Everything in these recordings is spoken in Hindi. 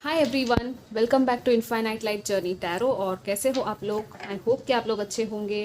Hi everyone, welcome back to infinite light journey tarot. और कैसे हो आप लोग? आई होप कि आप लोग अच्छे होंगे।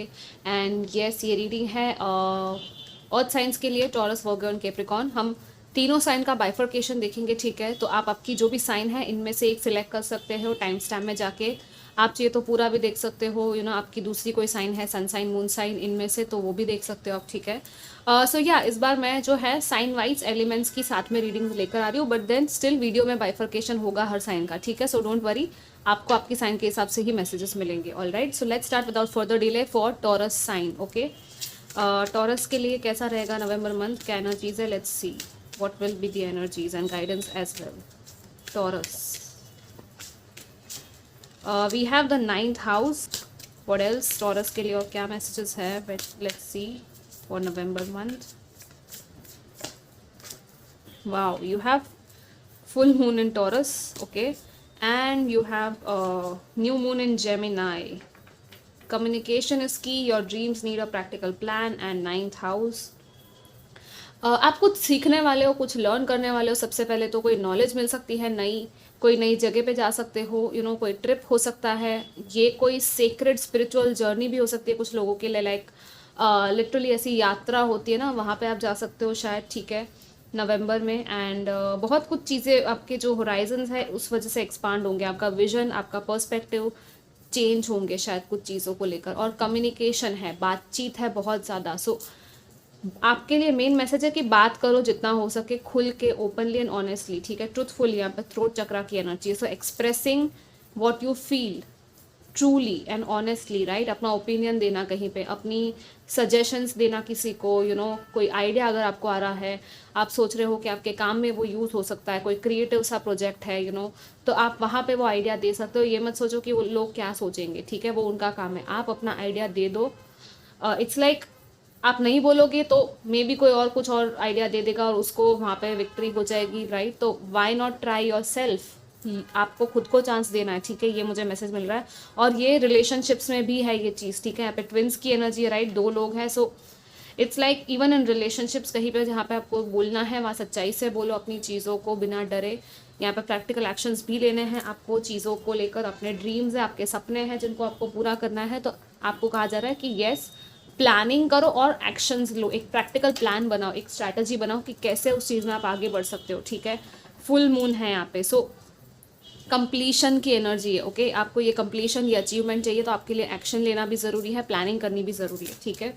एंड यस, ये रीडिंग है अर्थ साइंस के लिए, टॉरस, वर्गो एंड कैप्रिकॉर्न। हम तीनों साइन का बाइफर्केशन देखेंगे, ठीक है? तो आप आपकी जो भी साइन है इनमें से एक सिलेक्ट कर सकते हो टाइम स्टैम्प में जाके। आप चाहिए तो पूरा भी देख सकते हो, आपकी दूसरी कोई साइन है, सन साइन, मून साइन, इनमें से तो वो भी देख सकते हो आप, ठीक है? सो या इस बार मैं जो है साइन वाइज एलिमेंट्स की साथ में रीडिंग लेकर आ रही हूँ, बट देन स्टिल वीडियो में बाइफर्केशन होगा हर साइन का, ठीक है? सो डोंट वरी, आपको आपकी साइन के हिसाब से ही मैसेजेस मिलेंगे। All right, so let's start without further delay for Taurus sign. Okay, Taurus के लिए कैसा रहेगा नवंबर मंथ? क्या एनर्जीज है? Let's see what will be the energies and guidance as well. Taurus, we have the ninth house. What else Taurus के लिए और क्या मैसेजेस है? Let's see for November month. Wow, you have full moon in Taurus, okay, and you have new moon in Gemini. Communication is key. Your dreams need a practical plan. And ninth house. आप कुछ सीखने वाले हो, कुछ लर्न करने वाले हो। सबसे पहले तो कोई नॉलेज मिल सकती है नई, कोई नई जगह पे जा सकते हो, कोई ट्रिप हो सकता है, ये कोई सेक्रेड स्पिरिचुअल जर्नी भी हो सकती है कुछ लोगों के लिए। लाइक लिटरली ऐसी यात्रा होती है ना, वहाँ पे आप जा सकते हो शायद, ठीक है, नवंबर में। एंड बहुत कुछ चीज़ें आपके जो होराइजन्स है उस वजह से एक्सपांड होंगे, आपका विजन, आपका पर्सपेक्टिव चेंज होंगे शायद कुछ चीज़ों को लेकर। और कम्युनिकेशन है, बातचीत है बहुत ज़्यादा। सो आपके लिए मेन मैसेज है कि बात करो जितना हो सके, खुल के, ओपनली एंड ऑनेस्टली, ठीक है? ट्रुथफुली। यहाँ पे थ्रोट चक्रा की एनर्जी है। So expressing what you feel truly and honestly, right? अपना ओपिनियन देना कहीं पे, अपनी सजेशंस देना किसी को, कोई आइडिया अगर आपको आ रहा है, आप सोच रहे हो कि आपके काम में वो यूज़ हो सकता है, कोई क्रिएटिव सा प्रोजेक्ट है, तो आप वहाँ पे वो आइडिया दे सकते हो। ये मत सोचो कि वो लोग क्या सोचेंगे, ठीक है? वो उनका काम है, आप अपना आइडिया दे दो। इट्स लाइक आप नहीं बोलोगे तो मे बी कोई और कुछ और आइडिया दे देगा और उसको वहाँ पे विक्ट्री हो जाएगी, राइट? तो why not try yourself? आपको खुद को चांस देना है, ठीक है? ये मुझे मैसेज मिल रहा है। और ये रिलेशनशिप्स में भी है ये चीज़, ठीक है? यहाँ पे ट्विंस की एनर्जी है, राइट? दो लोग हैं। So it's like even in relationships, कहीं पे जहाँ पे आपको बोलना है वहाँ सच्चाई से बोलो अपनी चीज़ों को बिना डरे। यहाँ पे प्रैक्टिकल एक्शंस भी लेने हैं आपको चीज़ों को लेकर। अपने ड्रीम्स है, आपके सपने हैं जिनको आपको पूरा करना है, तो आपको कहा जा रहा है कि येस, प्लानिंग करो और एक्शंस लो। एक प्रैक्टिकल प्लान बनाओ, एक स्ट्रैटेजी बनाओ कि कैसे उस चीज़ में आप आगे बढ़ सकते हो, ठीक है? फुल मून है यहाँ पे। सो कंप्लीशन की एनर्जी है, ओके? आपको ये कंप्लीशन, ये अचीवमेंट चाहिए, तो आपके लिए एक्शन लेना भी ज़रूरी है, प्लानिंग करनी भी ज़रूरी है, ठीक है?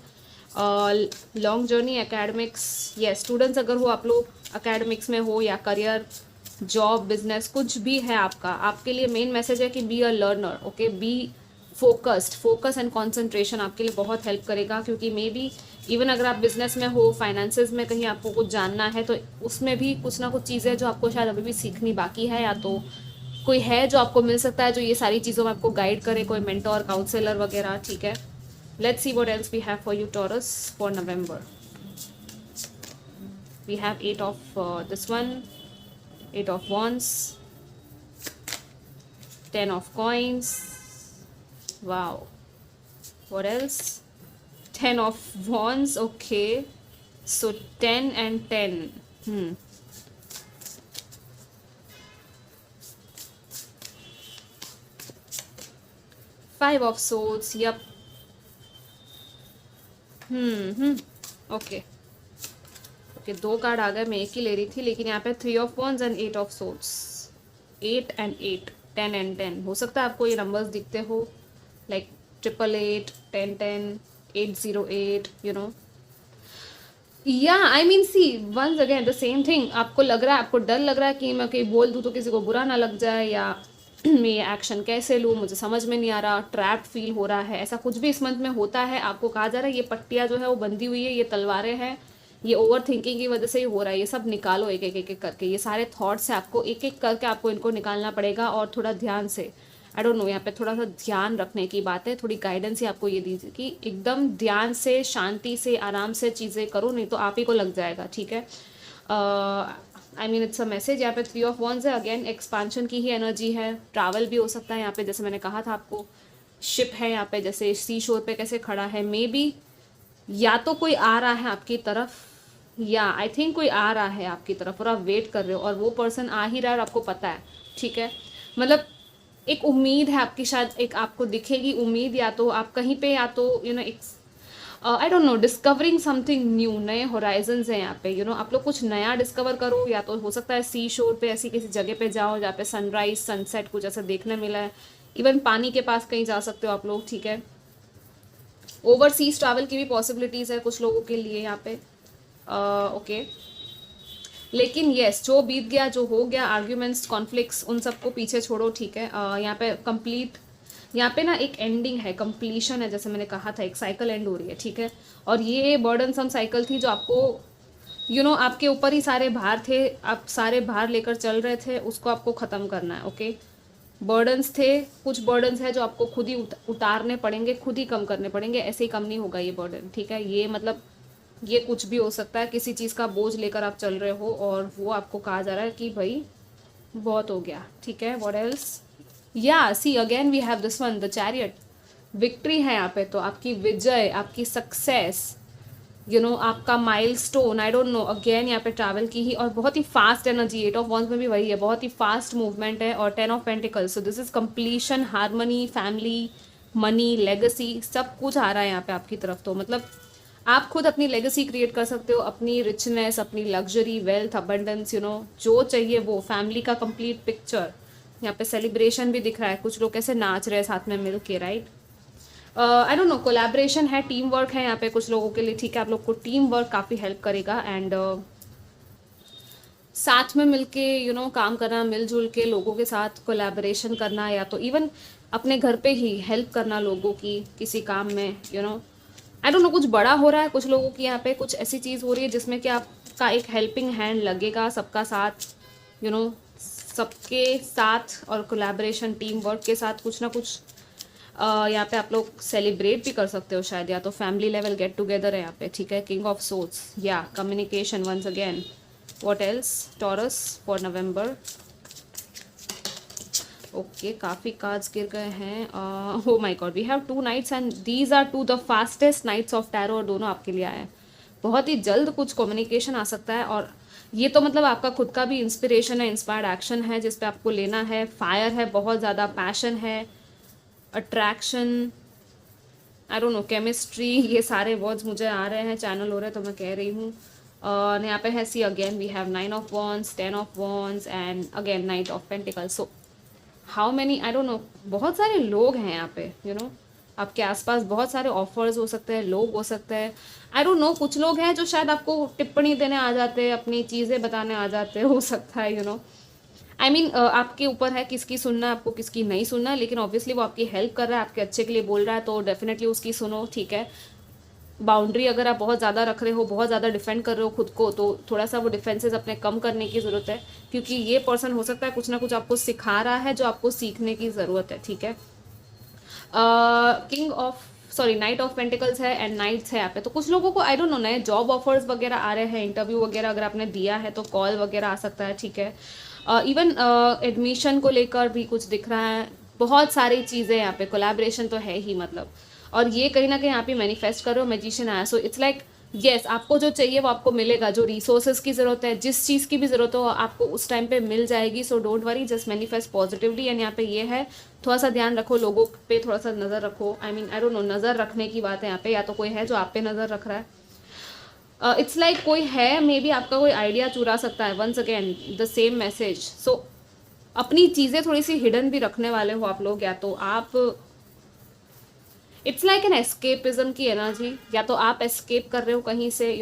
लॉन्ग जर्नी, एकेडमिक्स, ये स्टूडेंट्स अगर हो आप लोग, एकेडमिक्स में हो या करियर, जॉब, बिजनेस, कुछ भी है आपका, आपके लिए मेन मैसेज है कि be a learner, okay? Be focused. Focus and concentration आपके लिए बहुत हेल्प करेगा, क्योंकि मे बी इवन अगर आप बिजनेस में हो, फाइनेंसेस में कहीं आपको कुछ जानना है, तो उसमें भी कुछ ना कुछ चीज़ें जो आपको शायद अभी भी सीखनी बाकी है, या तो कोई है जो आपको मिल सकता है जो ये सारी चीज़ों में आपको गाइड करे, कोई मेंटोर, काउंसलर वगैरह, ठीक है? Let's see what else we have for you Taurus for November. We have eight of this one, eight of wands, 10 of coins. Wow, what else? 10 of wands, okay. So 10 and 10. 5 of swords, yep. Okay okay, दो कार्ड आ गए, मैं एक ही ले रही थी, लेकिन यहाँ पे 3 of wands and 8 of swords। 8 and 8, 10 and 10। हो सकता है आपको ये नंबर्स दिखते हो, लाइक 888, 1010, 808, या I mean see once again the same thing. आपको लग रहा है, आपको डर लग रहा है कि मैं कहीं बोल दूँ तो किसी को बुरा ना लग जाए, या मैं ये एक्शन कैसे लूँ, मुझे समझ में नहीं आ रहा, ट्रैप फील हो रहा है, ऐसा कुछ भी इस मंथ में होता है। आपको कहा जा रहा है ये पट्टियाँ जो है वो बंधी हुई है, ये तलवारें हैं, ये ओवर थिंकिंग की वजह से ही हो रहा है। ये सब निकालो एक एक एक एक करके, ये सारे थॉट्स है, आपको एक एक करके आपको इनको निकालना पड़ेगा। और थोड़ा ध्यान से, आई डोंट नो, यहाँ पे थोड़ा सा ध्यान रखने की बात है, थोड़ी गाइडेंस ही आपको ये दीजिए कि एकदम ध्यान से, शांति से, आराम से चीज़ें करो, नहीं तो आप ही को लग जाएगा, ठीक है? I mean it's a message. यहाँ पे 3 of wands है, अगेन एक्सपांशन की ही एनर्जी है। ट्रैवल भी हो सकता है यहाँ पे, जैसे मैंने कहा था आपको, शिप है यहाँ पे, जैसे सी शोर पे कैसे खड़ा है, मे बी या तो कोई आ रहा है आपकी तरफ, या आई थिंक कोई आ रहा है आपकी तरफ और आप वेट कर रहे हो, और वो पर्सन आ ही रहा है और आपको पता है, ठीक है? मतलब एक उम्मीद है आपकी, शायद एक आपको दिखेगी उम्मीद, या तो आप कहीं पे, या तो एक आई don't no, discovering something new, नए होराइजन्स हैं यहाँ पे, आप लोग कुछ नया डिस्कवर करो, या तो हो सकता है सी शोर पे ऐसी किसी जगह पे जाओ जहाँ पे सनराइज सनसेट कुछ ऐसा देखने मिला है, इवन पानी के पास कहीं जा सकते हो आप लोग, ठीक है। ओवरसीज ट्रैवल की भी पॉसिबिलिटीज़ है कुछ लोगों के लिए यहाँ पे, ओके। लेकिन यस, जो बीत गया, जो हो गया, आर्ग्यूमेंट्स, कॉन्फ्लिक्ट्स, उन सबको पीछे छोड़ो, ठीक है। यहाँ पे कंप्लीट, यहाँ पे ना एक एंडिंग है, कंप्लीशन है, जैसे मैंने कहा था, एक साइकिल एंड हो रही है, ठीक है। और ये बर्डनसम साइकिल थी जो आपको आपके ऊपर ही सारे भार थे, आप सारे भार लेकर चल रहे थे, उसको आपको ख़त्म करना है, ओके। बर्डन्स थे, कुछ बर्डन्स है जो आपको खुद ही उतारने पड़ेंगे, खुद ही कम करने पड़ेंगे, ऐसे ही कम नहीं होगा ये बर्डन, ठीक है। ये मतलब ये कुछ भी हो सकता है, किसी चीज़ का बोझ लेकर आप चल रहे हो और वो आपको कहा जा रहा है कि भाई बहुत हो गया, ठीक है। व्हाट एल्स, या see again we have this one, the chariot, victory है यहाँ पे, तो आपकी विजय, आपकी सक्सेस, आपका milestone, I don't know, again यहाँ पे ट्रैवल की ही, और बहुत ही फास्ट एनर्जी, 8 ऑफ वंस में भी वही है, बहुत ही फास्ट मूवमेंट है, और 10 of pentacles, so this is completion, harmony, family, money, legacy, सब कुछ आ रहा है यहाँ पे आपकी तरफ। तो मतलब आप खुद अपनी लेगेसी क्रिएट कर सकते हो, अपनी रिचनेस, अपनी लग्जरी, वेल्थ, अबंडेंस, जो चाहिए वो, फैमिली का कंप्लीट पिक्चर। यहाँ पे सेलिब्रेशन भी दिख रहा है, कुछ लोग कैसे नाच रहे हैं साथ में मिल के, right. I don't no, collaboration है, टीम वर्क है यहाँ पे कुछ लोगों के लिए, ठीक है। आप लोग को टीम वर्क काफ़ी हेल्प करेगा, एंड साथ में मिलके काम करना, मिलजुल के लोगों के साथ कोलैबोरेशन करना, या तो इवन अपने घर पे ही हेल्प करना लोगों की किसी काम में, आई डोंट नो, कुछ बड़ा हो रहा है कुछ लोगों की यहाँ पे, कुछ ऐसी चीज़ हो रही है जिसमें कि आपका एक हेल्पिंग हैंड लगेगा, सबका साथ, सबके साथ, और कोलैबोरेशन, टीम वर्क के साथ कुछ ना कुछ यहाँ पे आप लोग सेलिब्रेट भी कर सकते हो शायद, या तो फैमिली लेवल गेट टुगेदर है यहाँ पे, ठीक है। किंग ऑफ सोर्ड्स, या communication once again. What else, Taurus for November, okay. काफ़ी कार्ड्स गिर गए हैं, oh my God, we have 2 knights and these are 2 the fastest knights of tarot, और दोनों आपके लिए आए हैं। बहुत ही जल्द कुछ कम्युनिकेशन आ सकता है, और ये तो मतलब आपका खुद का भी इंस्पिरेशन है, इंस्पायर्ड एक्शन है जिस पे आपको लेना है, फायर है, बहुत ज़्यादा पैशन है, attraction, I don't no, chemistry, ये सारे वर्ड्स मुझे आ रहे हैं, चैनल हो रहे हैं, तो मैं कह रही हूँ। और यहाँ पे है see again we have 9 of wands, 10 of wands, and again knight of pentacles. So how many, I don't know, बहुत सारे लोग हैं यहाँ पे, आपके आसपास बहुत सारे ऑफर्स हो सकते हैं, लोग हो सकते हैं, आई डोंट नो। कुछ लोग हैं जो शायद आपको टिप्पणी देने आ जाते हैं, अपनी चीज़ें बताने आ जाते हैं, हो सकता है, आई मीन आपके ऊपर है किसकी सुनना है, आपको किसकी नहीं सुनना है, लेकिन ऑब्वियसली वो आपकी हेल्प कर रहा है, आपके अच्छे के लिए बोल रहा है, तो डेफिनेटली उसकी सुनो, ठीक है। बाउंड्री अगर आप बहुत ज़्यादा रख रहे हो, बहुत ज़्यादा डिफेंड कर रहे हो खुद को, तो थोड़ा सा वो डिफेंसेस अपने कम करने की ज़रूरत है, क्योंकि ये पर्सन हो सकता है कुछ ना कुछ आपको सिखा रहा है जो आपको सीखने की ज़रूरत है, ठीक है। King of sorry night of pentacles है एंड नाइट्स है यहाँ पे, तो कुछ लोगों को आई डोंट नो नए जॉब ऑफर्स वगैरह आ रहे हैं, इंटरव्यू वगैरह अगर आपने दिया है तो कॉल वगैरह आ सकता है, ठीक है। इवन एडमिशन को लेकर भी कुछ दिख रहा है, बहुत सारी चीज़ें यहाँ पे, कोलैबोरेशन तो है ही मतलब, और ये कहीं ना कहीं यहाँ पे मैनिफेस्ट कर रहे हो, मैजिशियन आया, सो इट्स लाइक येस, आपको जो चाहिए वो आपको मिलेगा, जो रिसोर्सेज की ज़रूरत है, जिस चीज़ की भी ज़रूरत हो आपको उस टाइम पे मिल जाएगी, so don't worry, just manifest positively. And यहाँ पे ये है, थोड़ा सा ध्यान रखो, लोगों पे थोड़ा सा नज़र रखो, I mean I don't no, नज़र रखने की बात है यहाँ पे, या तो कोई है जो आप पे नज़र रख रहा है, इट्स लाइक कोई है, मे बी आपका कोई आइडिया चुरा सकता है, once again the same message. So अपनी चीज़ें थोड़ी सी हिडन भी रखने वाले हो आप लोग, या तो आप, इट्स लाइक एन एस्केपिज्म की एनर्जी, या तो आप एस्केप कर रहे हो कहीं से,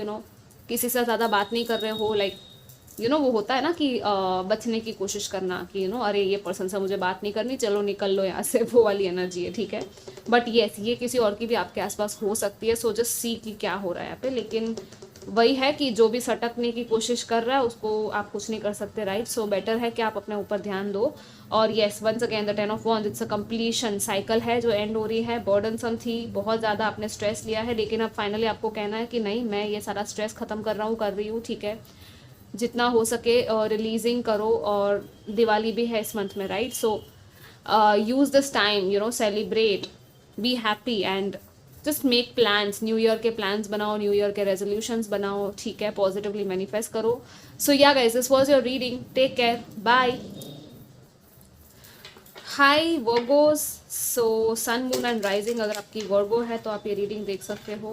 किसी से ज़्यादा बात नहीं कर रहे हो, लाइक वो होता है ना कि बचने की कोशिश करना कि अरे ये पर्सन से मुझे बात नहीं करनी, चलो निकल लो यहाँ से, वो वाली एनर्जी है, ठीक है। बट येस, ये किसी और की भी आपके आसपास हो सकती है, सो जस्ट सी कि क्या हो रहा है यहाँ पे, लेकिन वही है कि जो भी सटकने की कोशिश कर रहा है उसको आप कुछ नहीं कर सकते, राइट। सो बेटर है कि आप अपने ऊपर ध्यान दो। और yes, once again the 10 of wands, it's a completion cycle है जो एंड हो रही है, बर्डनसम थी, बहुत ज़्यादा आपने स्ट्रेस लिया है, लेकिन अब फाइनली आपको कहना है कि नहीं, मैं ये सारा स्ट्रेस खत्म कर रहा हूँ, कर रही हूँ, ठीक है। जितना हो सके रिलीजिंग करो, और दिवाली भी है इस मंथ में, right. So use this time, celebrate, be happy, and just make plans, new year के प्लान्स बनाओ, न्यू ईयर के रेजोल्यूशंस बनाओ, ठीक है, पॉजिटिवली मैनिफेस्ट करो। So yeah guys, this was your reading, take care, bye. Hi Virgos, so sun moon and rising अगर आपकी वर्गो है तो आप ये रीडिंग देख सकते हो।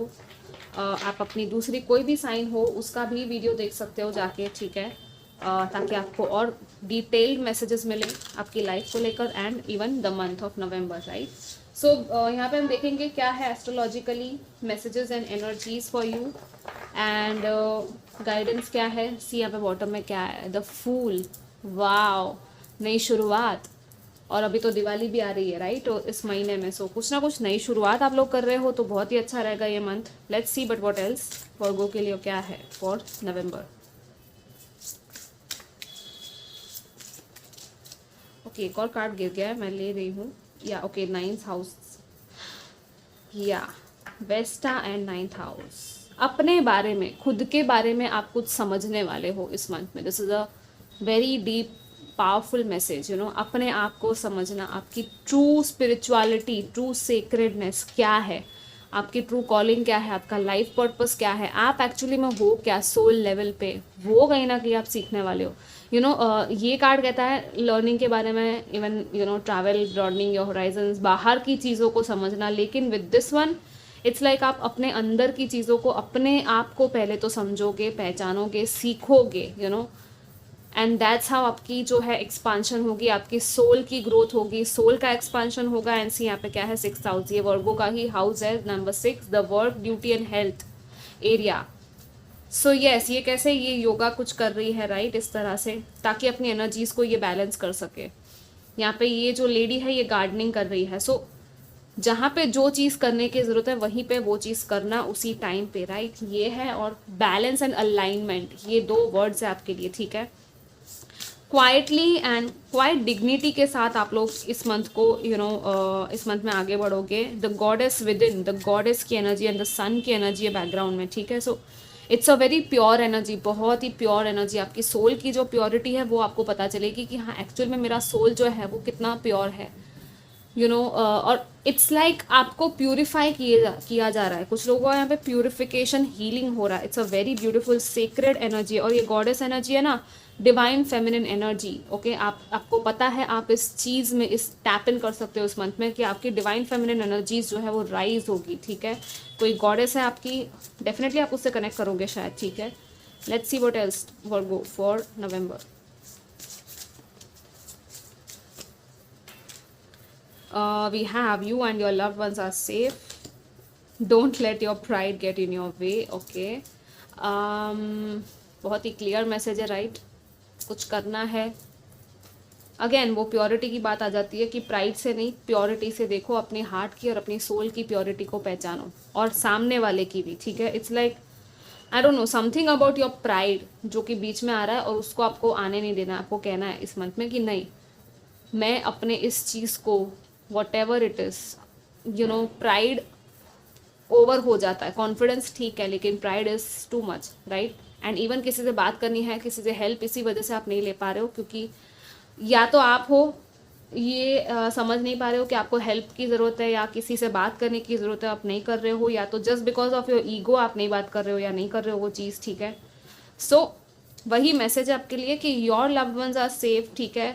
आप अपनी दूसरी कोई भी साइन हो उसका भी वीडियो देख सकते हो जाके, ठीक है, ताकि आपको और डिटेल्ड मैसेजेस मिले आपकी लाइफ को लेकर and even the month of November, right. So यहाँ पे हम देखेंगे क्या है astrologically messages and energies for you and guidance क्या है। सी यहाँ पे बॉटम में क्या है, द फूल, वाव, नई शुरुआत। और अभी तो दिवाली भी आ रही है, राइट, तो इस महीने में सो कुछ ना कुछ नई शुरुआत आप लोग कर रहे हो तो बहुत ही अच्छा रहेगा ये month. Let's see but what else Virgo के लिए क्या है फॉर नवंबर। ओके, एक और कार्ड गिर गया है, मैं ले रही हूँ। या ओके, नाइन्थ हाउस, या वेस्टा एंड नाइन्थ हाउस। अपने बारे में, खुद के बारे में आप कुछ समझने वाले हो इस मंथ में। This is a very deep powerful message, you know. अपने आप को समझना, आपकी ट्रू स्पिरिचुअलिटी, ट्रू सेक्रेडनेस क्या है, आपकी ट्रू कॉलिंग क्या है, आपका लाइफ पर्पस क्या है, आप एक्चुअली में हो क्या सोल लेवल पे, वो कहीं ना कहीं आप सीखने वाले हो। यू नो, ये कार्ड कहता है लर्निंग के बारे में, even you know travel, broadening your Horizons, बाहर की चीज़ों को समझना। लेकिन with this one it's like आप अपने अंदर की चीज़ों को, अपने आप को पहले तो समझोगे, पहचानोगे, सीखोगे, you know, and that's how आपकी जो है एक्सपांशन होगी, आपकी सोल की ग्रोथ होगी, सोल का एक्सपांशन होगा। एंड सी यहाँ पे क्या है, 6th हाउस, ये वर्गो का ही हाउस है, number 6, the work, duty and health area. So yes, ये कैसे, ये योगा कुछ कर रही है, राइट, इस तरह से ताकि अपनी एनर्जीज को ये बैलेंस कर सके। यहाँ पे ये जो लेडी है ये गार्डनिंग कर रही है। सो जहाँ पे जो चीज़ करने की ज़रूरत है वहीं पे वो चीज़ करना उसी टाइम पे, राइट, ये है। और बैलेंस एंड अलाइनमेंट, ये दो वर्ड्स है आपके लिए, ठीक है। क्वाइटली एंड क्वाइट डिग्निटी के साथ आप लोग इस मंथ को, यू नो, इस मंथ में आगे बढ़ोगे। The goddess with in, the goddess की एनर्जी एंड द सन की एनर्जी है बैकग्राउंड में, ठीक है। So it's a very pure energy, बहुत ही प्योर एनर्जी। आपकी सोल की जो प्योरिटी है वो आपको पता चलेगी कि हाँ एक्चुअल में मेरा सोल जो है वो कितना प्योर है, यू नो। और इट्स लाइक आपको प्यूरिफाई किया जा रहा है। कुछ लोगों का यहाँ पे प्यूरिफिकेशन, हीलिंग हो रहा है। It's a very beautiful sacred energy. और ये गॉडेस एनर्जी है ना, डिवाइन फेमिनिन एनर्जी, ओके। आपको पता है, आप इस चीज़ में इस टैप इन कर सकते हो इस मंथ में कि आपकी डिवाइन फेमिनिन एनर्जीज जो है वो राइज होगी, ठीक है। कोई गॉडेस है आपकी, डेफिनेटली आप उससे कनेक्ट करोगे शायद, ठीक है। Let's see what else Virgo for November. We have you and your loved ones are safe. Don't let your pride get in your way, okay. बहुत ही क्लियर मैसेज है, राइट। कुछ करना है, अगेन वो प्योरिटी की बात आ जाती है कि प्राइड से नहीं, प्योरिटी से देखो, अपने हार्ट की और अपनी सोल की प्योरिटी को पहचानो और सामने वाले की भी, ठीक है। It's like I don't no, something about your pride जो कि बीच में आ रहा है और उसको आपको आने नहीं देना। आपको कहना है इस मंथ में कि नहीं, मैं अपने इस चीज़ को, what ever it is, you know, pride over हो जाता है। कॉन्फिडेंस ठीक है लेकिन pride is too much, right. And even किसी से बात करनी है, किसी से हेल्प इसी वजह से आप नहीं ले पा रहे हो, क्योंकि या तो आप हो ये समझ नहीं पा रहे हो कि आपको हेल्प की ज़रूरत है या किसी से बात करने की ज़रूरत है, आप नहीं कर रहे हो, या तो just because of your ego आप नहीं बात कर रहे हो या नहीं कर रहे हो वो चीज़, ठीक है। सो वही मैसेज है आपके लिए कि your loved ones are safe, ठीक है।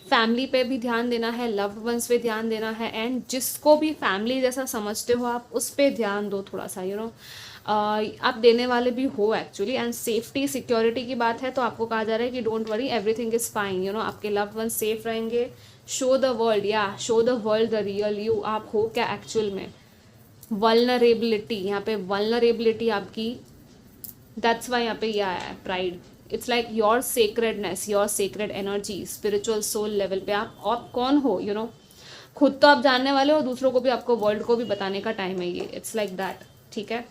फैमिली पे भी ध्यान देना है, लव्ड वंस पे ध्यान देना है, एंड जिसको भी फैमिली जैसा समझते हो आप उस पर ध्यान दो थोड़ा सा, यू नो। आप देने वाले भी हो एक्चुअली। एंड सेफ्टी सिक्योरिटी की बात है तो आपको कहा जा रहा है कि don't worry, everything is fine, you know. आपके लव्ड वंस सेफ रहेंगे। शो द वर्ल्ड, या show the world the real you, आप हो क्या एक्चुअल में। वल्नरेबिलिटी, यहाँ पे वल्नरेबिलिटी आपकी, दैट्स वाई यहाँ पे ये आया है pride. It's like your sacredness, your sacred energy, spiritual soul level पे आप कौन हो, यू नो। खुद तो आप जानने वाले हो, दूसरों को भी, आपको वर्ल्ड को भी बताने का टाइम है ये। इट्स लाइक दैट, ठीक है।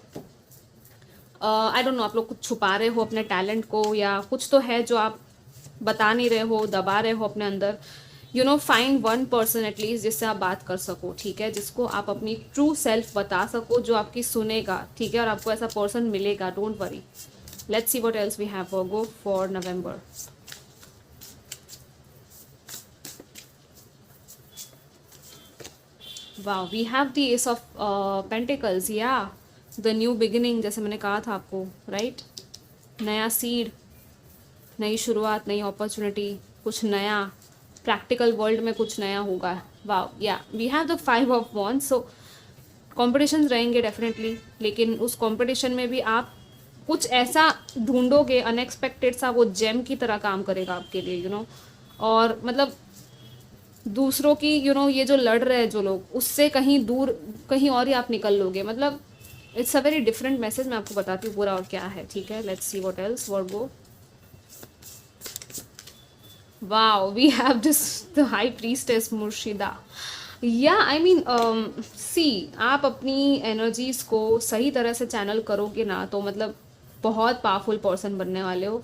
आई डोंट नो, आप लोग कुछ छुपा रहे हो अपने टैलेंट को, या कुछ तो है जो आप बता नहीं रहे हो, दबा रहे हो अपने अंदर। You know, find one person at least जिससे आप बात कर सको, ठीक है, जिसको आप अपनी ट्रू सेल्फ बता सको, जो आपकी सुनेगा, ठीक है। और आपको ऐसा पर्सन मिलेगा, don't worry. Let's see what else we have Virgo for November. वाह, we have the ace of pentacles, yeah the new beginning, जैसे मैंने कहा था आपको, राइट। नया सीड, नई शुरुआत, नई अपॉर्चुनिटी, कुछ नया, प्रैक्टिकल वर्ल्ड में कुछ नया होगा. Wow, yeah we have the 5 of Wands. So competitions रहेंगे डेफिनेटली, लेकिन उस कॉम्पिटिशन में भी आप कुछ ऐसा ढूंढोगे अनएक्सपेक्टेड सा, वो जेम की तरह काम करेगा आपके लिए, और मतलब दूसरों की ये जो लड़ रहे हैं जो लोग, उससे कहीं दूर कहीं और ही आप निकल लोगे. मतलब it's a very different message. मैं आपको बताती हूँ पूरा और क्या है. ठीक है, let's see what else. Virgo, wow, we have this the high priestess मुर्शिदा. या आई मीन सी, आप अपनी एनर्जीज को सही तरह से चैनल करोगे ना, तो मतलब बहुत पावरफुल पर्सन बनने वाले हो.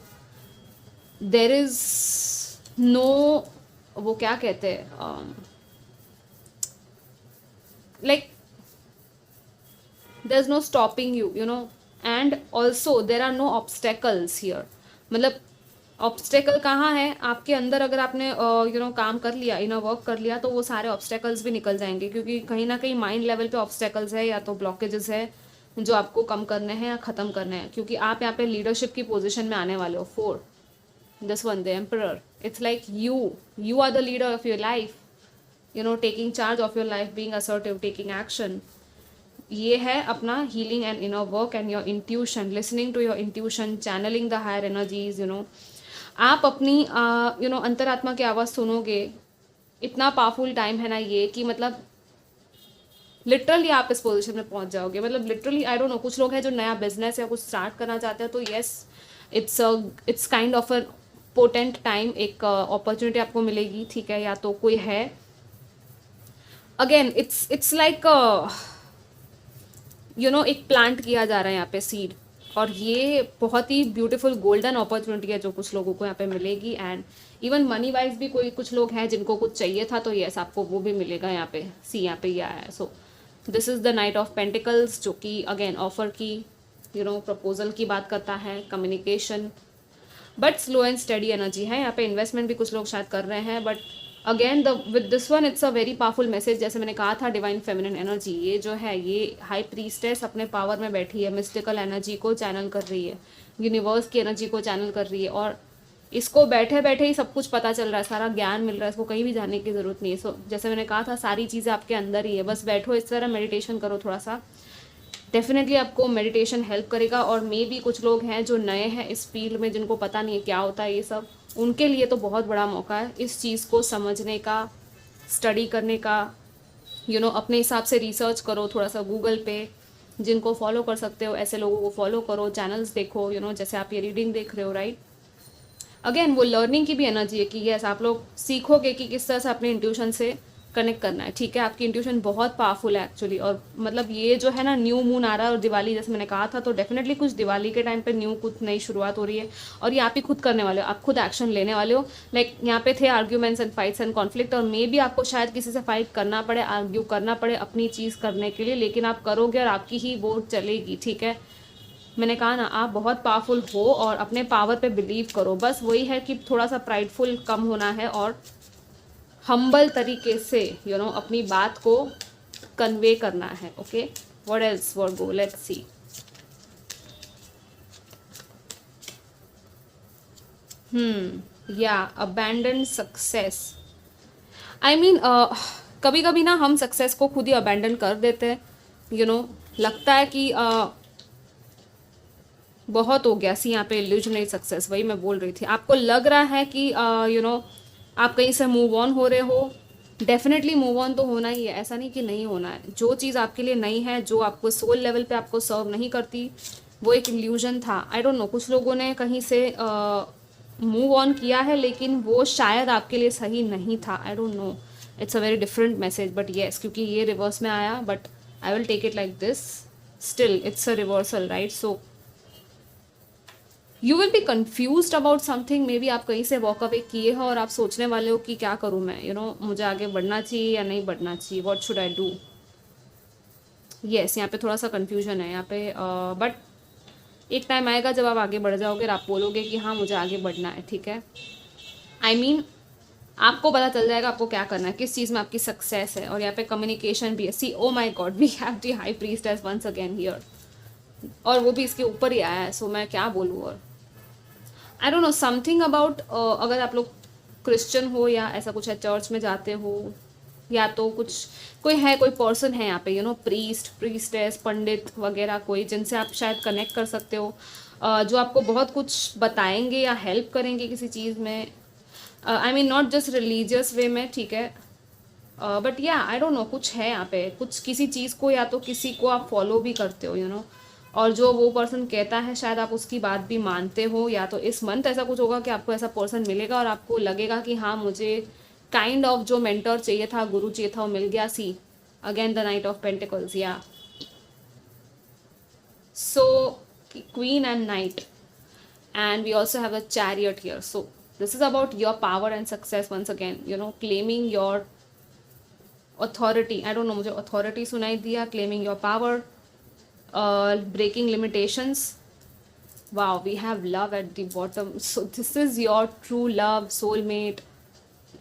देर इज नो, वो क्या कहते हैं, like there is no stopping you, and also there are no obstacles here. मतलब ऑब्स्टेकल कहाँ है आपके अंदर, अगर आपने काम कर लिया, इनर वर्क कर लिया, तो वो सारे ऑब्स्टेकल्स भी निकल जाएंगे, क्योंकि कहीं ना कहीं माइंड लेवल पे ऑब्स्टेकल्स है या तो ब्लॉकेजेस है जो आपको कम करने हैं या ख़त्म करने हैं. क्योंकि आप यहाँ पे लीडरशिप की पोजीशन में आने वाले हो. 4, this one, the emperor. It's like you are the leader of your life, taking charge of your life, being assertive, taking action. ये है अपना healing and inner work and your intuition, listening to your intuition, channeling the higher energies. आप अपनी अंतरात्मा की आवाज़ सुनोगे. इतना पावरफुल टाइम है ना ये, कि मतलब लिटरली आप इस पोजीशन में पहुंच जाओगे. मतलब लिटरली आई डोंट नो, कुछ लोग हैं जो नया बिजनेस या कुछ स्टार्ट करना चाहते हैं, तो yes, it's kind of a potent time. एक अपॉर्चुनिटी आपको मिलेगी. ठीक है, या तो कोई है, अगेन इट्स लाइक एक प्लांट किया जा रहा है यहाँ पे सीड, और ये बहुत ही ब्यूटीफुल गोल्डन अपॉर्चुनिटी है जो कुछ लोगों को यहाँ पे मिलेगी. एंड इवन मनी वाइज भी कुछ लोग हैं जिनको कुछ चाहिए था, तो यस, आपको वो भी मिलेगा यहाँ पे. सी, यहाँ पे ये आया है. So this is the knight of pentacles, जो कि अगेन ऑफर की, प्रपोजल की बात करता है, communication, but slow and study energy है. यहाँ पे इन्वेस्टमेंट भी कुछ लोग शायद कर रहे हैं, but again with this one it's a very powerful message. जैसे मैंने कहा था, डिवाइन फेमिनिन एनर्जी, ये जो है, ये हाई प्रीस्टेस अपने पावर में बैठी है, मिस्टिकल एनर्जी को चैनल कर रही है, यूनिवर्स की एनर्जी को चैनल कर रही है, और इसको बैठे बैठे ही सब कुछ पता चल रहा है, सारा ज्ञान मिल रहा है, इसको कहीं भी जाने की ज़रूरत नहीं है. सो जैसे मैंने कहा था, सारी चीज़ें आपके अंदर ही है, बस बैठो इस तरह, मेडिटेशन करो थोड़ा सा. डेफिनेटली आपको मेडिटेशन हेल्प करेगा. और मे भी कुछ लोग हैं जो नए हैं इस फील्ड में, जिनको पता नहीं है क्या होता है ये सब, उनके लिए तो बहुत बड़ा मौका है इस चीज़ को समझने का, स्टडी करने का. अपने हिसाब से रिसर्च करो थोड़ा सा गूगल पे. जिनको फॉलो कर सकते हो ऐसे लोगों को फॉलो करो, चैनल्स देखो, जैसे आप ये रीडिंग देख रहे हो, राइट. अगेन वो लर्निंग की भी एनर्जी है, कि यस, आप लोग सीखोगे कि किस तरह से अपने इंट्यूशन से कनेक्ट करना है. ठीक है, आपकी इंट्यूशन बहुत पावरफुल है एक्चुअली. और मतलब ये जो है ना, न्यू मून आ रहा है और दिवाली, जैसे मैंने कहा था, तो डेफिनेटली कुछ दिवाली के टाइम पे न्यू कुछ नई शुरुआत हो रही है, और ये आप ही खुद करने वाले हो, आप खुद एक्शन लेने वाले हो. लाइक यहाँ पे थे arguments and fights and conflict, और मे भी आपको शायद किसी से फाइट करना पड़े, आर्ग्यू करना पड़े अपनी चीज़ करने के लिए, लेकिन आप करोगे और आपकी ही वोट चलेगी. ठीक है, मैंने कहा ना, आप बहुत पावरफुल हो और अपने पावर पे बिलीव करो. बस वही है कि थोड़ा सा प्राइडफुल कम होना है, और हम्बल तरीके से अपनी बात को कन्वे करना है. Okay, what else Virgo, let's see. या अबैंडन सक्सेस. आई मीन कभी कभी ना हम सक्सेस को खुद ही अबैंडन कर देते हैं. लगता है कि बहुत हो गया. सी, यहाँ पे इल्यूजनरी सक्सेस, वही मैं बोल रही थी. आपको लग रहा है कि आप कहीं से मूव ऑन हो रहे हो. डेफिनेटली मूव ऑन तो होना ही है, ऐसा नहीं कि नहीं होना है. जो चीज़ आपके लिए नहीं है, जो आपको सोल लेवल पे आपको सर्व नहीं करती, वो एक इल्यूजन था. आई डोंट नो, कुछ लोगों ने कहीं से मूव ऑन किया है, लेकिन वो शायद आपके लिए सही नहीं था. I don't know, it's a very different message, but yes, क्योंकि ये रिवर्स में आया, but I will take it like this. Still it's a reversal, right. So you will be confused about something. Maybe आप कहीं से वॉक अवे किए हो और आप सोचने वाले हो कि क्या करूँ मैं, मुझे आगे बढ़ना चाहिए या नहीं बढ़ना चाहिए, what should I do. Yes, यहाँ पे थोड़ा सा कन्फ्यूजन है यहाँ पे, बट एक टाइम आएगा जब आप आगे बढ़ जाओगे और आप बोलोगे कि हाँ, मुझे आगे बढ़ना है. ठीक है, आई मीन आपको पता चल जाएगा आपको क्या करना है, किस चीज़ में आपकी सक्सेस है. और यहाँ पे कम्युनिकेशन भी है. See, oh my God, we have the high priestess once again here, और वो भी इसके ऊपर ही आया है. सो मैं क्या बोलूँ. और आई डोंट नो, समथिंग अबाउट, अगर आप लोग क्रिश्चियन हो या ऐसा कुछ है, चर्च में जाते हो, या तो कुछ कोई पर्सन है यहाँ पे, प्रीस्ट, प्रीस्टेस, पंडित वगैरह कोई, जिनसे आप शायद कनेक्ट कर सकते हो, जो आपको बहुत कुछ बताएंगे या हेल्प करेंगे किसी चीज़ में। I mean not just religious way में, ठीक है, बट या आई डोंट नो, कुछ है यहाँ पे, कुछ किसी चीज़ को या तो किसी को आप फॉलो भी करते हो, और जो वो पर्सन कहता है शायद आप उसकी बात भी मानते हो, या तो इस मंथ ऐसा कुछ होगा कि आपको ऐसा पर्सन मिलेगा और आपको लगेगा कि हाँ, मुझे काइंड ऑफ जो मेंटर चाहिए था, गुरु चाहिए था, वो मिल गया। See again the knight of pentacles, yeah so queen and knight, and we also have a chariot here. So this is about your power and success once again, claiming your authority. I don't know, मुझे authority सुनाई दिया, claiming your power, breaking limitations. Wow, we have love at the bottom. So this is your true love, soulmate,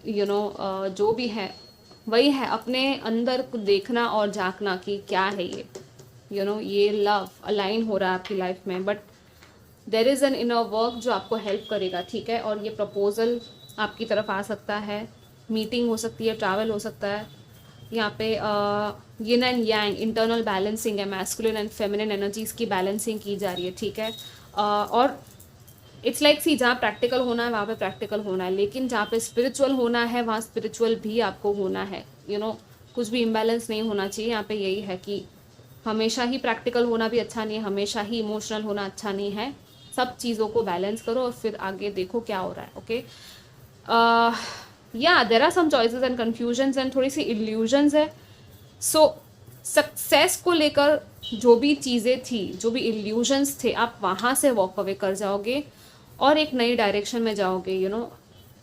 जो भी है वही है, अपने अंदर को देखना और झांकना कि क्या है ये, ये लव अलाइन हो रहा है आपकी लाइफ में, but there is an inner work जो आपको हेल्प करेगा, ठीक है। और ये प्रपोजल आपकी तरफ आ सकता है, मीटिंग हो सकती है, ट्रैवल हो सकता है। यहाँ पे yin and yang, internal balancing है, मैस्कुलिन एंड फेमिनिन एनर्जीज़ की बैलेंसिंग की जा रही है, ठीक है। और इट्स लाइक सी, जहाँ प्रैक्टिकल होना है वहाँ पे प्रैक्टिकल होना है, लेकिन जहाँ पे स्पिरिचुअल होना है वहाँ स्पिरिचुअल भी आपको होना है, कुछ भी इम्बैलेंस नहीं होना चाहिए। यहाँ पे यही है कि हमेशा ही प्रैक्टिकल होना भी अच्छा नहीं है, हमेशा ही इमोशनल होना अच्छा नहीं है, सब चीज़ों को बैलेंस करो और फिर आगे देखो क्या हो रहा है, ओके। या there are some choices and confusions and थोड़ी सी इल्यूजन्स है। सो सक्सेस को लेकर जो भी चीज़ें थी, जो भी इल्यूजन्स थे, आप वहाँ से वॉक अवे कर जाओगे और एक नई डायरेक्शन में जाओगे,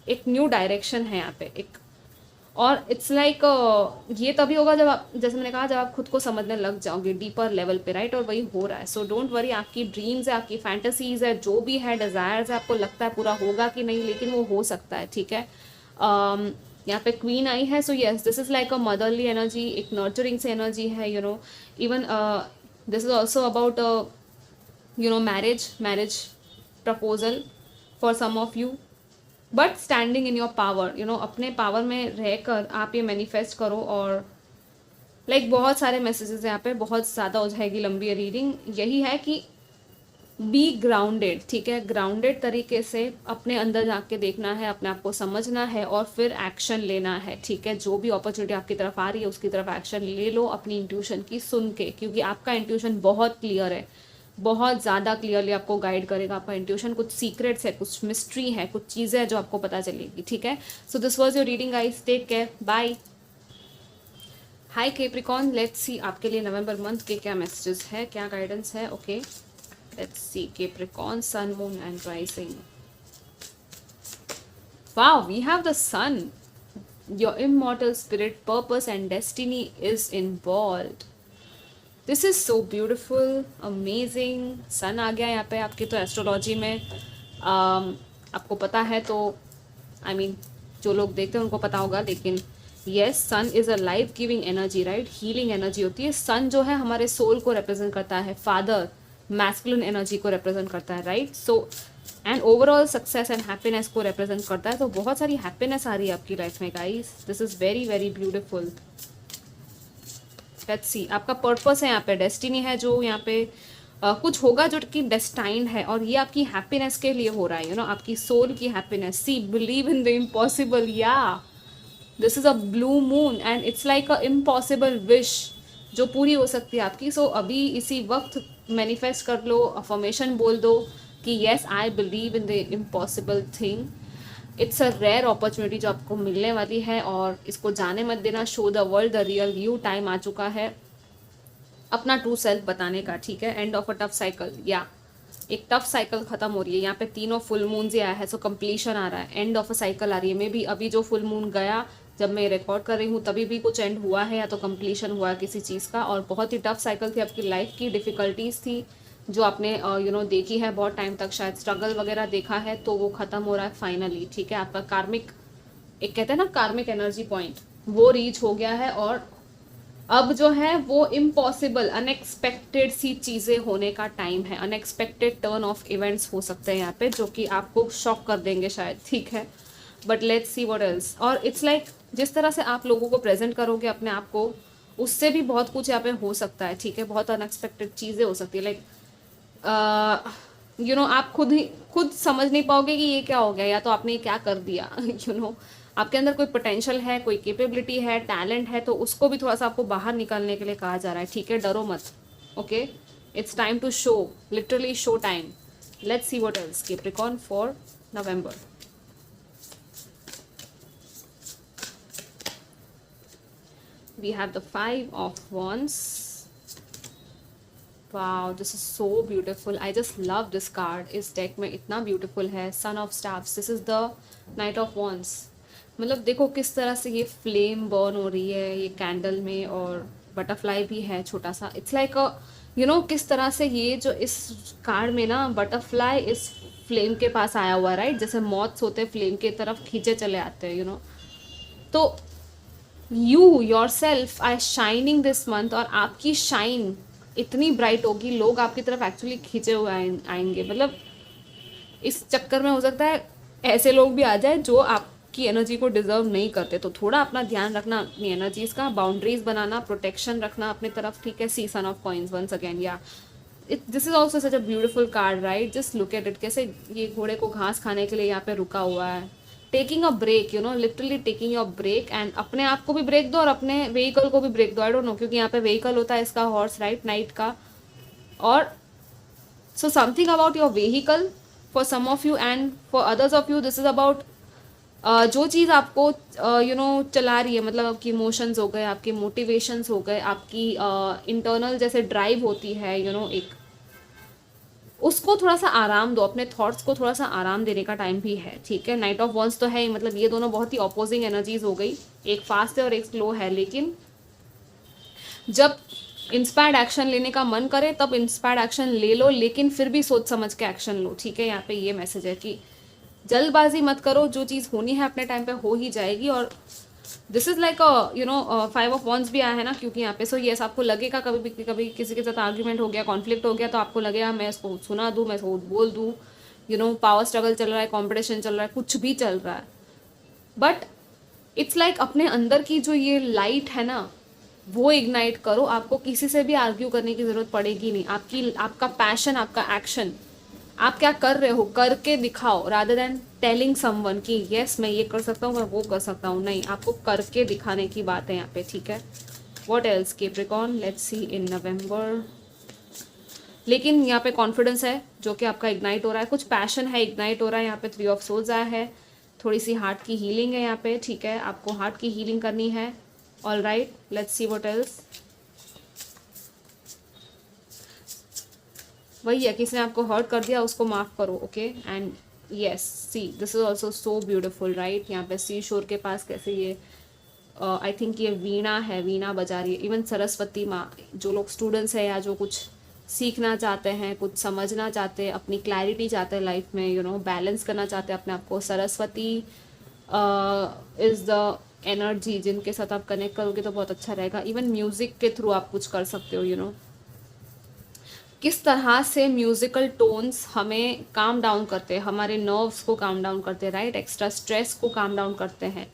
एक न्यू डायरेक्शन है यहाँ पे एक। और इट्स लाइक ये तभी होगा जब आप, जैसे मैंने कहा, जब आप खुद को समझने लग जाओगे डीपर लेवल पे, राइट। और वही हो रहा है। सो डोंट वरी, आपकी ड्रीम्स है, आपकी फैंटेसीज है, जो भी है, डिज़ायर्स है, आपको लगता है पूरा होगा कि नहीं, लेकिन वो हो सकता है, ठीक है। यहाँ पे क्वीन आई है, so yes, this is like a motherly energy, एक नर्चरिंग से एनर्जी है, even this is also about marriage proposal for some of you, but standing in your power, अपने पावर में रहकर आप ये मैनिफेस्ट करो। और लाइक बहुत सारे मैसेजेस यहाँ पे, बहुत ज़्यादा हो जाएगी लंबी रीडिंग। यही है कि बी ग्राउंडेड, ठीक है, ग्राउंडेड तरीके से अपने अंदर जाके देखना है, अपने आप को समझना है और फिर एक्शन लेना है, ठीक है। जो भी अपॉर्चुनिटी आपकी तरफ आ रही है उसकी तरफ एक्शन ले लो, अपनी इंट्यूशन की सुन के, क्योंकि आपका इंट्यूशन बहुत क्लियर है, बहुत ज़्यादा क्लियरली आपको गाइड करेगा आपका इंट्यूशन। कुछ सीक्रेट्स है, कुछ मिस्ट्री है, कुछ चीज़ें हैं जो आपको पता चलेगी, ठीक है। So this was your reading guys, take care, bye. Hi Capricorn, let's see आपके लिए नवंबर मंथ के क्या मैसेजेस है, क्या गाइडेंस है, okay. Let's see Capricorn, sun, moon and rising. Wow, we have the sun, your immortal spirit, purpose and destiny is involved. This is so beautiful, amazing. Sun आ गया यहाँ पे आपकी तो एस्ट्रोलॉजी में, आपको पता है तो आई मीन जो लोग देखते हैं उनको पता होगा, लेकिन yes, sun is a life giving energy, right, healing energy होती है। सन जो है हमारे सोल को रिप्रेजेंट करता है, फादर, मैस्कुलिन एनर्जी को रिप्रेजेंट करता है, right. So and overall success and happiness को रिप्रेजेंट करता है। तो बहुत सारी हैप्पीनेस आ रही है आपकी लाइफ में guys, this is very very beautiful. Let's see, आपका पर्पस है यहाँ पे, डेस्टिनी है, जो यहाँ पे कुछ होगा जो कि डेस्टाइंड है, और ये आपकी हैप्पीनेस के लिए हो रहा है, आपकी सोल की happiness. See, believe in the impossible, yeah this is a blue moon and it's like a impossible wish जो पूरी हो सकती है आपकी। सो अभी इसी वक्त मैनिफेस्ट कर लो, अफर्मेशन बोल दो कि yes, I believe in the impossible thing. It's a rare opportunity जो आपको मिलने वाली है, और इसको जाने मत देना। Show the world the real you, time आ चुका है अपना ट्रू सेल्फ बताने का, ठीक है। End of a tough cycle, yeah एक टफ साइकिल खत्म हो रही है। यहाँ पे तीनों फुल मून से आया है, सो कंप्लीशन आ रहा है, एंड ऑफ अ साइकिल आ रही है। मे भी अभी जो फुल मून गया, जब मैं रिकॉर्ड कर रही हूँ तभी भी कुछ एंड हुआ है, या तो कंप्लीशन हुआ है किसी चीज़ का। और बहुत ही टफ साइकिल थी आपकी लाइफ की, डिफ़िकल्टीज़ थी जो आपने देखी है बहुत टाइम तक, शायद स्ट्रगल वगैरह देखा है, तो वो ख़त्म हो रहा है फाइनली, ठीक है। आपका कार्मिक, एक कहते हैं ना कार्मिक एनर्जी पॉइंट, वो रीच हो गया है। और अब जो है वो इम्पॉसिबल, अनएक्सपेक्टेड सी चीज़ें होने का टाइम है। अनएक्सपेक्टेड टर्न ऑफ इवेंट्स हो सकते हैं यहाँ पे, जो कि आपको शॉक कर देंगे शायद, ठीक है। But let's see what else. और इट्स लाइक जिस तरह से आप लोगों को प्रेजेंट करोगे अपने आप को, उससे भी बहुत कुछ यहाँ पे हो सकता है, ठीक है। बहुत अनएक्सपेक्टेड चीज़ें हो सकती है, लाइक आप खुद समझ नहीं पाओगे कि ये क्या हो गया, या तो आपने ये क्या कर दिया। आपके अंदर कोई पोटेंशियल है, कोई कैपेबिलिटी है, टैलेंट है, तो उसको भी थोड़ा सा आपको बाहर निकालने के लिए कहा जा रहा है, ठीक है। डरो मत, okay. It's time to show, literally show time. Let's see what else Capricorn for November. We have the 5 of Wands. Wow, this is so beautiful. I just love this card. इस deck में इतना beautiful है. Son of Staffs. This is the Knight of Wands. मतलब देखो किस तरह से ये flame burn हो रही है ये candle में, और butterfly भी है छोटा सा. It's like a किस तरह से ये जो इस कार्ड में ना butterfly इस फ्लेम के पास आया हुआ है, राइट। जैसे मॉथ्स होते हैं फ्लेम की तरफ खींचे चले आते हैं, तो you yourself are shining this month, और आपकी शाइन इतनी ब्राइट होगी, लोग आपकी तरफ एक्चुअली खींचे हुए आएंगे। मतलब इस चक्कर में हो सकता है ऐसे लोग भी आ जाए जो आपकी एनर्जी को डिजर्व नहीं करते, तो थोड़ा अपना ध्यान रखना अपनी एनर्जीज का, बाउंड्रीज बनाना, प्रोटेक्शन रखना अपनी तरफ, ठीक है। See sun of coins once again, yeah this is also such a beautiful card, right. Just look at it, कैसे ये घोड़े को घास खाने के लिए यहाँ पे रुका हुआ है, taking a break, literally taking your break, and अपने आप को भी ब्रेक दो और अपने व्हीकल को भी ब्रेक दो। आई डोंट नो, क्योंकि यहाँ पे व्हीकल होता है इसका हॉर्स, राइट, नाइट का। और so something about your vehicle for some of you, and for others of you this is about जो चीज़ आपको चला रही है, मतलब आपकी इमोशंस हो गए, आपके मोटिवेशंस हो गए, आपकी इंटरनल जैसे ड्राइव होती है, एक उसको थोड़ा सा आराम दो, अपने थॉट्स को थोड़ा सा आराम देने का टाइम भी है, ठीक है। नाइट ऑफ वॉन्स तो है ही, मतलब ये दोनों बहुत ही अपोजिंग एनर्जीज हो गई, एक फास्ट है और एक स्लो है, लेकिन जब इंस्पायर्ड एक्शन लेने का मन करे तब इंस्पायर्ड एक्शन ले लो, लेकिन फिर भी सोच समझ के एक्शन लो, ठीक है। यहाँ पे ये मैसेज है कि जल्दबाजी मत करो, जो चीज़ होनी है अपने टाइम पे हो ही जाएगी। और this is like 5 of Wands भी आया है ना, क्योंकि यहाँ पे सो येस आपको लगेगा कभी किसी के साथ आर्ग्यूमेंट हो गया, कॉन्फ्लिक्ट हो गया, तो आपको लगेगा मैं इसको सुना दूँ, मैं इसको बोल दूँ, पावर स्ट्रगल चल रहा है, कॉम्पिटिशन चल रहा है, कुछ भी चल रहा है, बट इट्स लाइक अपने अंदर की जो ये लाइट है ना, वो इग्नाइट करो। आपको किसी से भी आर्ग्यू करने की ज़रूरत पड़ेगी नहीं, आपका पैशन, आपका एक्शन, आप क्या कर रहे हो करके दिखाओ, रादर देन टेलिंग समवन कि यस मैं ये कर सकता हूँ, मैं वो कर सकता हूँ। नहीं, आपको करके दिखाने की बात है यहाँ पे, ठीक है। What else Capricorn, let's see in November. लेकिन यहाँ पे कॉन्फिडेंस है जो कि आपका इग्नाइट हो रहा है, कुछ पैशन है इग्नाइट हो रहा है। यहाँ पे 3 of Swords आया है, थोड़ी सी हार्ट की हीलिंग है यहाँ पे, ठीक है। आपको हार्ट की हीलिंग करनी है, all right. Let's see what else. वही है, किसी ने आपको हर्ट कर दिया, उसको माफ़ करो, okay. And yes, see this is also so beautiful, right. यहाँ पे सी शोर के पास कैसे ये आई थिंक ये वीणा है, वीणा बजा रही है। इवन सरस्वती माँ, जो लोग स्टूडेंट्स हैं या जो कुछ सीखना चाहते हैं, कुछ समझना चाहते हैं, अपनी क्लैरिटी चाहते हैं लाइफ में, बैलेंस करना चाहते हैं अपने आप को, सरस्वती इज़ द एनर्जी जिनके साथ आप कनेक्ट करोगे तो बहुत अच्छा रहेगा। इवन म्यूज़िक के थ्रू आप कुछ कर सकते हो, किस तरह से म्यूजिकल टोन्स हमें काम डाउन करते हैं, हमारे नर्व्स को काम डाउन करते हैं, राइट, एक्स्ट्रा स्ट्रेस को काम डाउन करते हैं।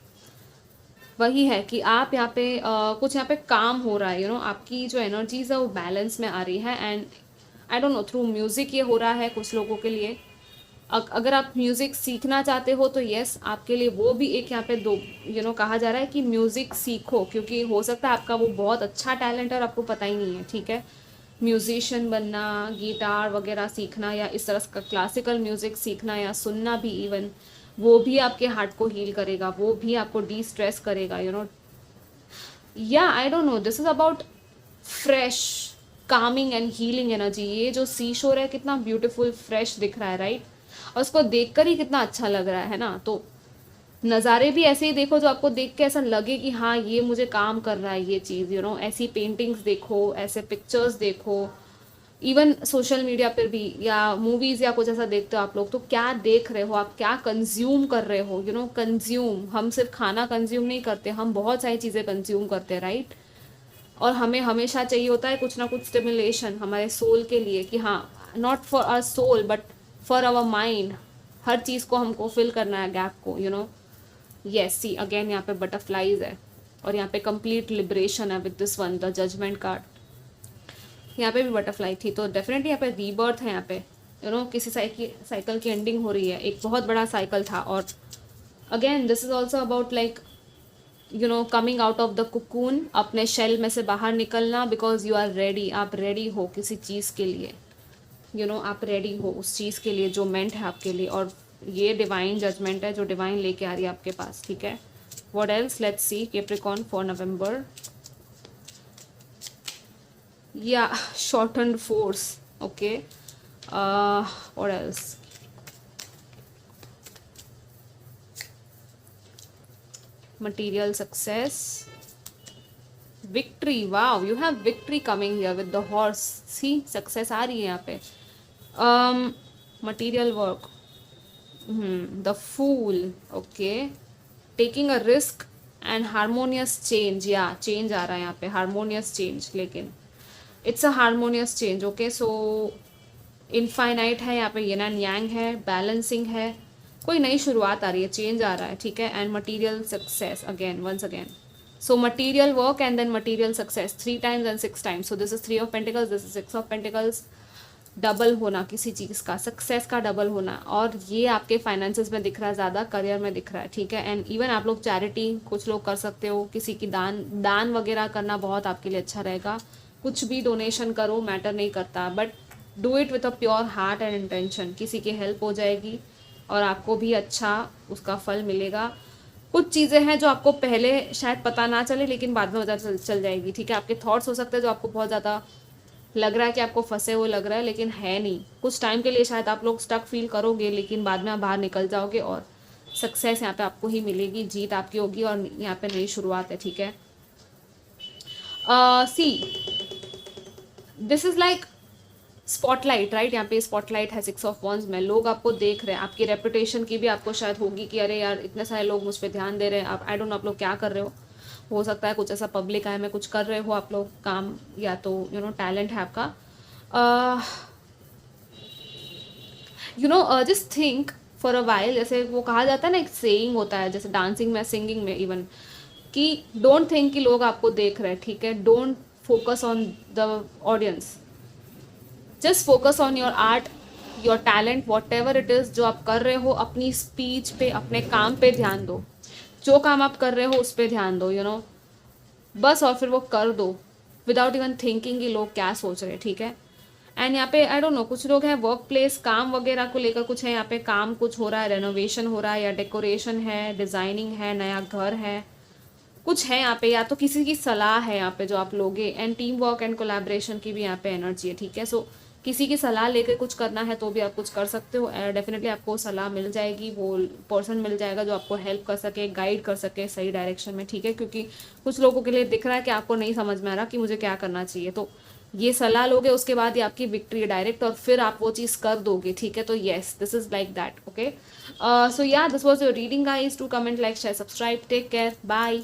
वही है कि आप यहाँ पे कुछ यहाँ पे काम हो रहा है, आपकी जो एनर्जीज है वो बैलेंस में आ रही है, and I don't know through music ये हो रहा है कुछ लोगों के लिए। अगर आप म्यूज़िक सीखना चाहते हो तो यस, आपके लिए वो भी एक यहाँ पे दो कहा जा रहा है कि म्यूज़िक सीखो, क्योंकि हो सकता है आपका वो बहुत अच्छा टैलेंट है और आपको पता ही नहीं है, ठीक है। म्यूजिशियन बनना, गिटार वगैरह सीखना, या इस तरह का क्लासिकल म्यूज़िक सीखना या सुनना भी, इवन वो भी आपके हार्ट को हील करेगा, वो भी आपको डी स्ट्रेस करेगा, या आई don't no, this is about fresh Kameng and healing energy. ये जो सी शोर है कितना ब्यूटीफुल फ्रेश दिख रहा है, राइट, और उसको देखकर ही कितना अच्छा लग रहा है ना। तो नज़ारे भी ऐसे ही देखो जो आपको देख के ऐसा लगे कि हाँ ये मुझे काम कर रहा है ये चीज़, ऐसी पेंटिंग्स देखो, ऐसे पिक्चर्स देखो, इवन सोशल मीडिया पर भी, या मूवीज़ या कुछ ऐसा देखते हो आप लोग, तो क्या देख रहे हो आप, क्या कंज्यूम कर रहे हो, कंज्यूम। हम सिर्फ खाना कंज्यूम नहीं करते, हम बहुत सारी चीज़ें कंज्यूम करते हैं, राइट। और हमें हमेशा चाहिए होता है कुछ ना कुछ स्टिमुलेशन हमारे सोल के लिए, कि हाँ not for our soul but for our mind, हर चीज़ को हमको फिल करना है, गैप को, यस सी अगेन यहाँ पे बटरफ्लाइज है और यहाँ पे कंप्लीट लिबरेशन है with this one the judgement card. यहाँ पे भी बटरफ्लाई थी, तो डेफिनेटली यहाँ पे रीबर्थ है। यहाँ पे किसी साइकिल की एंडिंग हो रही है, एक बहुत बड़ा साइकिल था। और again this is also about like coming out of the cocoon, अपने शेल में से बाहर निकलना, बिकॉज यू आर रेडी, आप रेडी हो किसी चीज़ के लिए, आप रेडी हो उस चीज़ के लिए जो मेंट है आपके लिए। और ये डिवाइन जजमेंट है जो डिवाइन लेके आ रही है आपके पास, ठीक है। What else, let's see Capricorn for November. Yeah shortened force, okay. What else, material success, victory, wow, you have victory coming here with the horse, see success आ रही है यहाँ पे। material work, the fool, okay, taking a risk and harmonious change, या change आ रहा है यहाँ पे, harmonious change, लेकिन it's a harmonious change, okay, so infinite है यहाँ पे, येन एंड यांग है, बैलेंसिंग है, कोई नई शुरुआत आ रही है, चेंज आ रहा है, ठीक है। And material success again, once again, so material work and then material success 3 times and 6 times, so this is 3 of Pentacles, this is 6 of Pentacles। Double होना किसी चीज़ का, सक्सेस का डबल होना, और ये आपके फाइनेंसेस में दिख रहा है ज़्यादा, करियर में दिख रहा है, ठीक है। एंड इवन आप लोग चैरिटी कुछ लोग कर सकते हो, किसी की दान वगैरह करना बहुत आपके लिए अच्छा रहेगा। कुछ भी डोनेशन करो, मैटर नहीं करता, but do it with a pure heart and intention, किसी की हेल्प हो जाएगी और आपको भी अच्छा उसका फल मिलेगा। कुछ चीज़ें हैं जो आपको पहले शायद पता ना चले, लेकिन बाद में पता चल जाएगी, ठीक है। आपके थॉट्स हो सकते हैं जो आपको बहुत ज़्यादा लग रहा है कि आपको फंसे हुए लग रहा है, लेकिन है नहीं। कुछ टाइम के लिए शायद आप लोग स्टक फील करोगे, लेकिन बाद में आप बाहर निकल जाओगे और सक्सेस यहाँ पे आपको ही मिलेगी, जीत आपकी होगी और यहाँ पे नई शुरुआत है, ठीक है। See this is like spotlight, right, यहाँ पे स्पॉटलाइट है 6 of Wands में, लोग आपको देख रहे हैं, आपकी रेपुटेशन की भी आपको शायद होगी कि अरे यार इतने सारे लोग मुझ पर ध्यान दे रहे हैं। आप आई डोंट नो आप लोग क्या कर रहे हो सकता है कुछ ऐसा पब्लिक आए में कुछ कर रहे हो आप लोग काम, या तो टैलेंट है आपका। Just think for a while, जैसे वो कहा जाता है ना, एक सेइंग होता है जैसे डांसिंग में, सिंगिंग में इवन, कि डोंट थिंक कि लोग आपको देख रहे हैं, ठीक है। Don't focus on the audience, just focus on your art, your talent, what ever it is जो आप कर रहे हो, अपनी स्पीच पे, अपने काम पे ध्यान दो, जो काम आप कर रहे हो उस पर ध्यान दो, बस, और फिर वो कर दो विदाउट इवन थिंकिंग कि लोग क्या सोच रहे हैं, ठीक है। एंड यहाँ पे आई डोंट नो कुछ लोग हैं वर्क प्लेस काम वगैरह को लेकर कुछ है, यहाँ पे काम कुछ हो रहा है, रेनोवेशन हो रहा है, या डेकोरेशन है, डिज़ाइनिंग है, नया घर है, कुछ है यहाँ पे, या तो किसी की सलाह है यहाँ पे जो आप लोगे। And team work and collaboration की भी यहाँ पे एनर्जी है, ठीक है। सो किसी की सलाह लेकर कुछ करना है तो भी आप कुछ कर सकते हो, डेफिनेटली आपको सलाह मिल जाएगी, वो पर्सन मिल जाएगा जो आपको हेल्प कर सके, गाइड कर सके सही डायरेक्शन में, ठीक है। क्योंकि कुछ लोगों के लिए दिख रहा है कि आपको नहीं समझ में आ रहा कि मुझे क्या करना चाहिए, तो ये सलाह लोगे, उसके बाद ये आपकी विक्ट्री है डायरेक्ट, और फिर आप वो चीज़ कर दोगे, ठीक है। तो yes, this is like that, okay. So yeah this was your reading guys, to comment, like, share, subscribe, take care, bye.